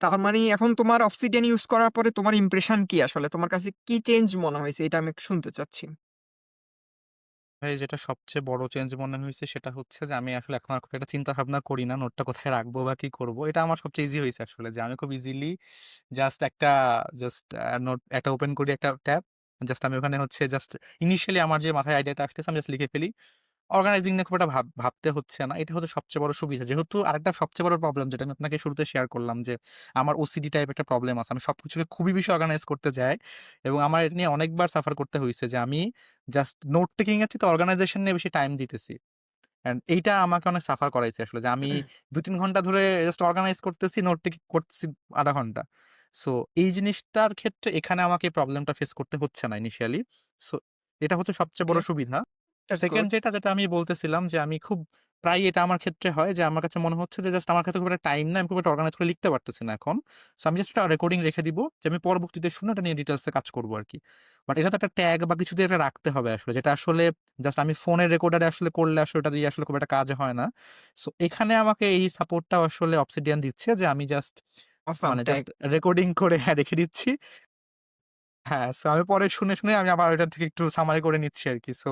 তার মানে এখন তোমার Obsidian ইউজ করার পরে তোমার ইমপ্রেশন কি আসলে? তোমার কাছে কি চেঞ্জ মনে হইছে? এটা আমি একটু শুনতে চাচ্ছি। ভাই যেটা সবচেয়ে বড় চেঞ্জ মনে হইছে সেটা হচ্ছে যে আমি আসলে এখন আর খুব একটা চিন্তা ভাবনা করি না নোটটা কোথায় রাখবো বা কি করব। এটা আমার সবচেয়ে ইজি হইছে আসলে যে আমি খুব ইজিলি জাস্ট একটা জাস্ট নোট একটা ওপেন করি একটা ট্যাব। জাস্ট আমি ওখানে হচ্ছে জাস্ট ইনিশিয়ালি আমার যে মাথায় আইডিয়াটা আসতেছে আমি জাস্ট লিখে ফেলি। অর্গানাইজিং নিয়ে খুব একটা ভাবতে হচ্ছে না। এটা হচ্ছে সবচেয়ে বড় সুবিধা। যেহেতু আরেকটা সবচেয়ে বড় প্রবলেম যেটা আমি আপনাকে শুরুতে শেয়ার করলাম যে, আমার ওসিডি টাইপ একটা প্রবলেম আছে। আমি সবকিছুকে খুবই বেশি অর্গানাইজ করতে যাই এবং আমার এটা নিয়ে অনেকবার সাফার করতে হইছে যে আমি জাস্ট নোট টেকিং এর চেয়ে অর্গানাইজেশন নিয়ে বেশি টাইম দিতেছি। অ্যান্ড এইটা আমাকে অনেক সাফার করাইছে আসলে যে আমি ২-৩ ঘন্টা ধরে জাস্ট অর্গানাইজ করতেছি, নোট টেকিং করতেছি ০.৫ ঘন্টা। সো এই জিনিসটার ক্ষেত্রে এখানে আমাকে প্রবলেমটা ফেস করতে হচ্ছে না ইনিশিয়ালি। সো এটা হচ্ছে সবচেয়ে ওকে, বড় সুবিধা। That's second good. যেটা আমি বলতেছিলাম যে আমি খুব প্রায়ই এটা আমার ক্ষেত্রে হয় যে আমার কাছে মনে হচ্ছে যে জাস্ট আমার কাছে খুব একটা টাইম নাই। আমি খুব একটা অর্গানাইজ করে লিখতে পারতেছি না এখন। সো আমি জাস্ট একটা রেকর্ডিং রেখে দিব যে আমি পরবর্তীতে শুনে এটা নিয়ে ডিটেইলস এ কাজ করব আরকি। বাট এটা তো একটা ট্যাগ বা কিছু দিয়ে এটা রাখতে হবে আসলে। যেটা আসলে জাস্ট আমি ফোনের রেকর্ডারে আসলে করলে আসলে ওটা দিয়ে আসলে খুব একটা কাজ হয় না। সো এখানে আমাকে এই সাপোর্টটাও আসলে Obsidian দিচ্ছে যে আমি জাস্ট অসাম মানে ট্যাগ। জাস্ট রেকর্ডিং করে রেখে দিচ্ছি। হ্যাঁ, সো আমি পরে শুনে আমি আবার ওইটা থেকে একটু সামারি করে নিচ্ছি আরকি। সো